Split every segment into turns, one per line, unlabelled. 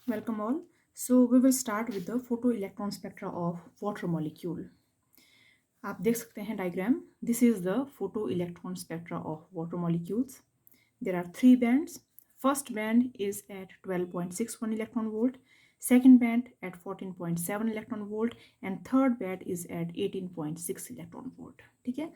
Welcome all. So we will start with the photoelectron spectra of water molecule. आप देख सकते हैं diagram. This is the photoelectron spectra of water molecules. There are three bands. First band is at 12.61 electron volt, second band at 14.7 electron volt, and third band is at 18.6 electron volt. ठीक है.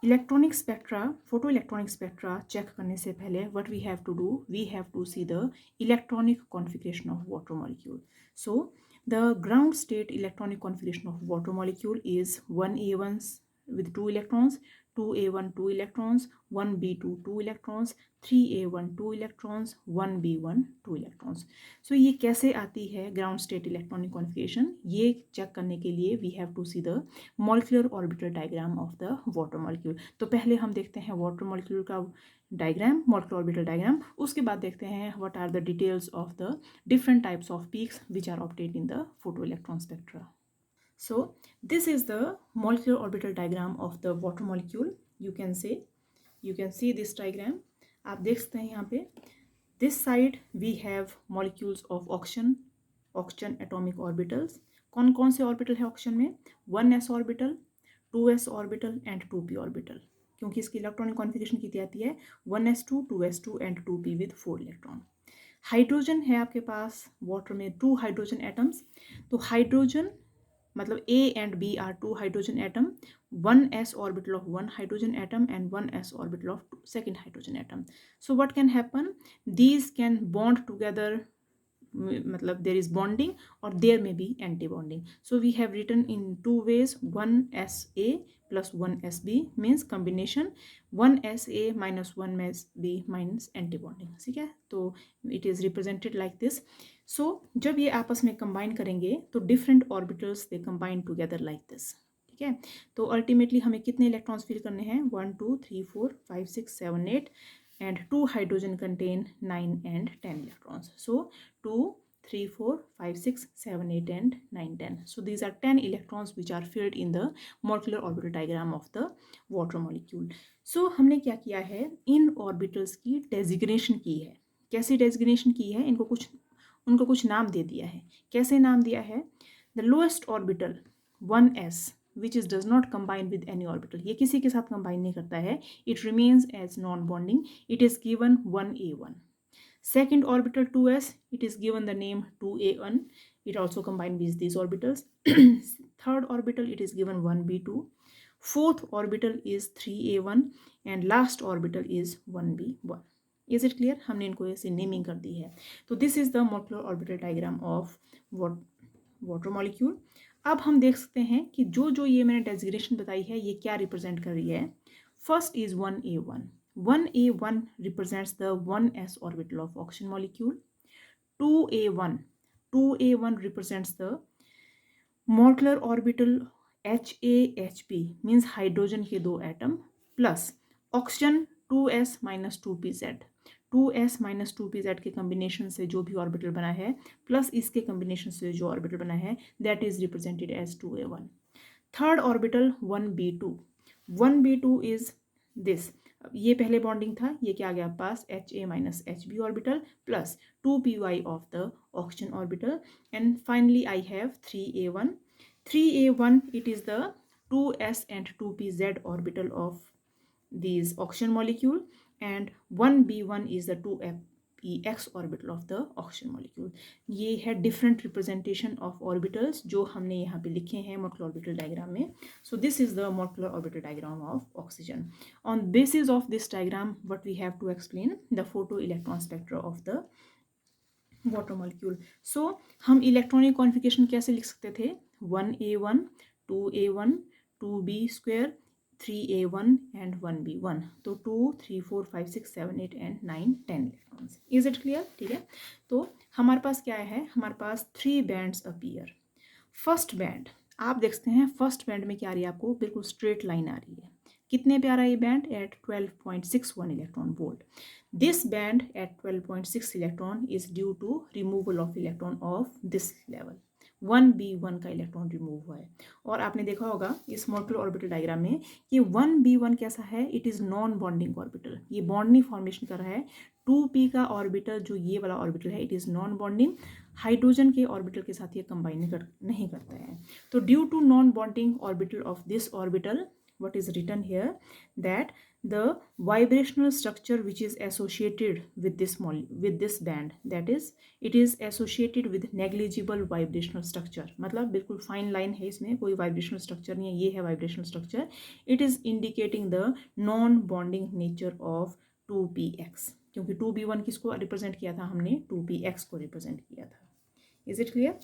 Electronic spectra photo electronic spectra check करने से पहले what we have to do, we have to see the electronic configuration of water molecule. So the ground state electronic configuration of water molecule is 1a1 with 2 electrons, 2a1 2 electrons, 1b2 2 electrons, 3a1 2 electrons, 1b1 2 electrons. So ये कैसे आती है ground state electronic configuration, ये check करने के लिए we have to see the molecular orbital diagram of the water molecule. तो पहले हम देखते हैं वाटर मॉलिक्यूल का डायग्राम, मॉलिक्यूलर ऑर्बिटल डायग्राम. उसके बाद देखते हैं what are the details of the different types of peaks which are obtained in the photo electron spectra. So this is the molecular orbital diagram of the water molecule. You can see this diagram. आप देख सकते हैं यहाँ पे this side we have molecules of oxygen atomic orbitals. कौन कौन से orbital है ऑक्सीजन में? 1s orbital, 2s orbital and 2p orbital. क्योंकि इसकी इलेक्ट्रॉनिक कॉन्फिगरेशन कितनी आती है? 1s2, 2s2 and 2p with 4 electron. Hydrogen है आपके पास वाटर में 2 हाइड्रोजन एटम्स. तो हाइड्रोजन मतलब A and B are two hydrogen atom, 1s orbital of one hydrogen atom and 1s orbital of second hydrogen atom. So what can happen? These can bond together, मतलब there is bonding or there may be anti-bonding. So we have written in two ways, 1sa plus 1sb means combination, 1sa minus 1sb minus anti-bonding. ठीक है, तो it is represented like this. So जब ये आपस में combine करेंगे तो different orbitals they combine together like this. ठीक है, तो अल्टीमेटली हमें कितने इलेक्ट्रॉन्स फिल करने हैं? 1 2 3 4 5 6 7 8 and 2 hydrogen contain 9 and 10 electrons. So 2 3 4 5 6 7 8 and 9 10. So these are 10 electrons which are filled in the molecular orbital diagram of the water molecule. So हमने क्या किया है, इन ऑर्बिटल्स की डेजिग्नेशन की है. कैसे डेजिग्नेशन की है? उनको कुछ नाम दे दिया है. कैसे नाम दिया है? The lowest orbital 1s which is does not combine with any orbital, ये किसी के साथ कंबाइन नहीं करता है, it remains as non bonding, it is given 1a1. Second orbital 2s, it is given the name 2a1, it also combined with these orbitals. Third orbital it is given 1b2. Fourth orbital is 3a1 and last orbital is 1b1. Is it clear? हमने इनको ऐसे naming कर दी है. तो this is the molecular orbital diagram of water molecule. अब हम देख सकते हैं कि जो ये मैंने डेजिग्नेशन बताई है ये क्या रिप्रेजेंट कर रही है. First is 1a1. 1a1 represents the 1s orbital of oxygen molecule. 2a1 represents the molecular orbital HAHP means hydrogen के दो atom plus oxygen 2s minus 2pz. 2s minus 2pz के कम्बिनेशन से जो भी ऑर्बिटल बना है प्लस इसके combination से जो ऑर्बिटल बना है that is represented as 2a1. Third orbital 1b2. 1b2 is this. ये पहले बॉन्डिंग था, ये क्या आ गया पास HA minus HB orbital plus 2py of the oxygen orbital and finally I have 3a1. 3a1 it is the 2s and 2pz orbital of these oxygen molecule and 1b1 is the 2pex orbital of the oxygen molecule. ये है different representation of orbitals जो हमने यहाँ पे लिखे हैं molecular orbital diagram में. So this is the molecular orbital diagram of oxygen. On basis of this diagram what we have to explain the photoelectron spectra of the water molecule. So हम electronic configuration कैसे लिख सकते थे? 1a1, 2a1, 2b2, 3a1 and 1b1. तो 2 3 4 5 6 7 8 and 9 10 electrons. Is it clear? ठीक है, तो हमारे पास क्या है? हमारे पास 3 बैंड्स अपीयर. फर्स्ट बैंड आप देख सकते हैं, फर्स्ट बैंड में क्या आ रही है आपको? बिल्कुल स्ट्रेट लाइन आ रही है. कितने पे आ रहा है ये band? At 12.61 electron volt. This band at 12.6 electron is due to removal of electron of this level. 1b1 का इलेक्ट्रॉन रिमूव हुआ है। और आपने देखा होगा इस मॉलिक्यूलर ऑर्बिटल डायग्राम में कि 1b1 कैसा है, it is non bonding orbital, ये बॉन्ड नहीं फॉर्मेशन कर रहा है। 2p का ऑर्बिटल जो ये वाला ऑर्बिटल है, it is non bonding, hydrogen के ऑर्बिटल के साथ ये कंबाइन नहीं करता है। तो due to non bonding orbital of this orbital, what is written here, that the vibrational structure which is associated with this band, that is it is associated with negligible vibrational structure, मतलब बिल्कुल fine line है, इसमें कोई vibrational structure नहीं है, ये है vibrational structure. It is indicating the non bonding nature of 2px, क्योंकि 2b1 किसको रिप्रेजेंट किया था हमने, 2px को रिप्रेजेंट किया था. Is it clear?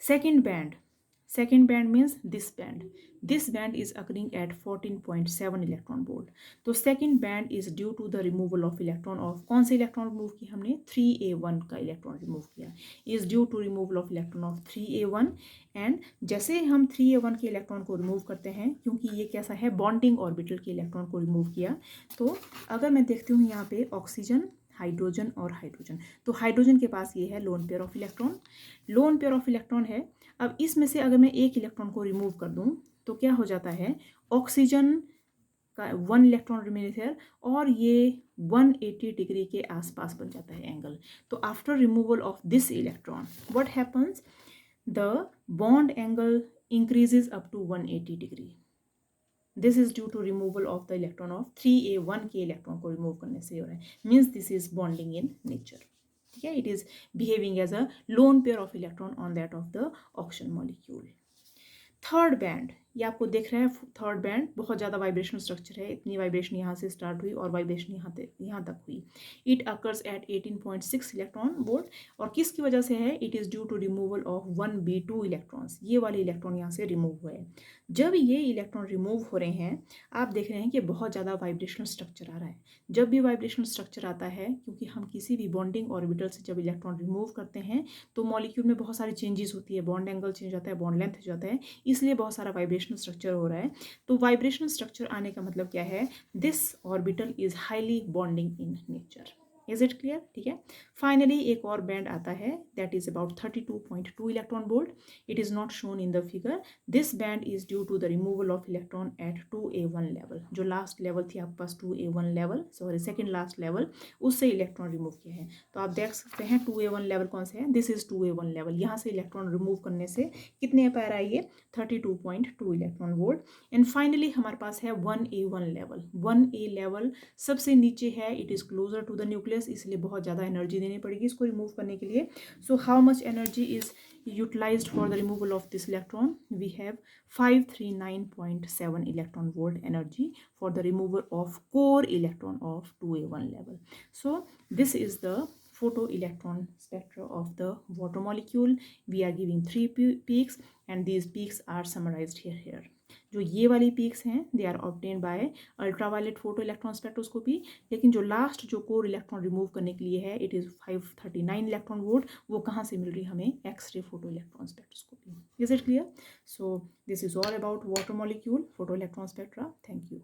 Second band means this band. This band is occurring at 14.7 electron volt. तो second band is due to the removal of electron of, कौन से इलेक्ट्रॉन रिमूव किया हमने, 3a1 का इलेक्ट्रॉन रिमूव किया, is due to removal of electron of 3a1. And जैसे हम 3a1 के इलेक्ट्रॉन को रिमूव करते हैं, क्योंकि ये कैसा है, बॉन्डिंग ऑर्बिटल के इलेक्ट्रॉन को रिमूव किया, तो अगर मैं देखती हूँ यहाँ पे ऑक्सीजन, हाइड्रोजन और हाइड्रोजन, तो हाइड्रोजन के पास ये है लोन पेयर ऑफ इलेक्ट्रॉन है. अब इसमें से अगर मैं एक इलेक्ट्रॉन को रिमूव कर दूं तो क्या हो जाता है, ऑक्सीजन का 1 इलेक्ट्रॉन रिमेन्स है और ये 180 डिग्री के आसपास बन जाता है एंगल. तो after removal of this electron what happens, the bond angle increases up to 180 degree. This is due to removal of the electron of 3a1 के इलेक्ट्रॉन को रिमूव करने से हो रहा है. Means this is bonding in nature. ठीक है, it is behaving as a lone pair of electron on that of the oxygen molecule. Third band, ये आपको दिख रहा है, थर्ड बैंड बहुत ज़्यादा वाइब्रेशनल स्ट्रक्चर है, इतनी वाइब्रेशन यहाँ से स्टार्ट हुई और वाइब्रेशन यहाँ तक हुई. It occurs at 18.6 electron volt. और किसकी वजह से है, it is due to removal of 1b2 electrons. ये वाले इलेक्ट्रॉन यहाँ से रिमूव हुए. जब ये इलेक्ट्रॉन रिमूव हो रहे हैं, आप देख रहे हैं कि बहुत ज़्यादा वाइब्रेशनल स्ट्रक्चर आ रहा है. जब भी वाइब्रेशनल स्ट्रक्चर आता है, क्योंकि हम किसी भी बॉन्डिंग ऑर्बिटल से जब इलेक्ट्रॉन रिमूव करते हैं तो मॉलिक्यूल में बहुत सारी चेंजेस होती है, बॉन्ड एंगल चेंज होता है, बॉन्ड लेंथ हो जाता है, इसलिए बहुत सारा वाइब्रेशनल स्ट्रक्चर हो रहा है. तो वाइब्रेशनल स्ट्रक्चर आने का मतलब क्या है, this orbital is highly bonding in nature. Is it clear? ठीक है. फाइनली एक और बैंड आता है, that is about 32.2 electron volt. It is not shown in the figure. This band is due to the removal of electron at 2a1 level. जो last level थी आपके पास 2a1 level, sorry second last level, उससे electron remove किया है. तो आप देख सकते हैं 2a1 लेवल कौन से है, दिस इज 2a1 लेवल. यहाँ से इलेक्ट्रॉन रिमूव करने से कितने पैर आइए, 32.2 इलेक्ट्रॉन वोल्ट. एंड फाइनली हमारे पास है 1a1 लेवल. 1a लेवल सबसे नीचे है, it is closer to the nucleus, इसलिए बहुत ज़्यादा एनर्जी देनी पड़ेगी इसको रिमूव करने के लिए. So how much energy is utilized for the removal of this electron? We have 539.7 electron volt energy for the removal of core electron of 2a1 level. So this is the photoelectron spectra of the water molecule. We are giving 3 peaks and these peaks are summarized here. जो ये वाली peaks हैं they are obtain by ultraviolet photo electron spectroscopy. लेकिन जो last जो core electron remove करने के लिए है, इट इज़ 539 इलेक्ट्रॉन वोल्ट. वो कहाँ से मिल रही है हमें, X ray photo electron spectroscopy. Is it clear? So this is all about water molecule photo electron spectra. Thank you.